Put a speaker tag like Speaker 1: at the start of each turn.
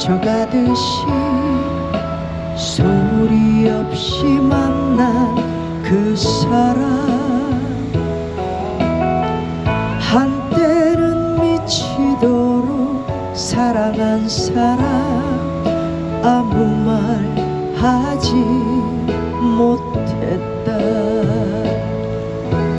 Speaker 1: 스쳐가듯이 소리 없이 만난 그 사람, 한때는 미치도록 사랑한 사람, 아무 말 하지 못했다.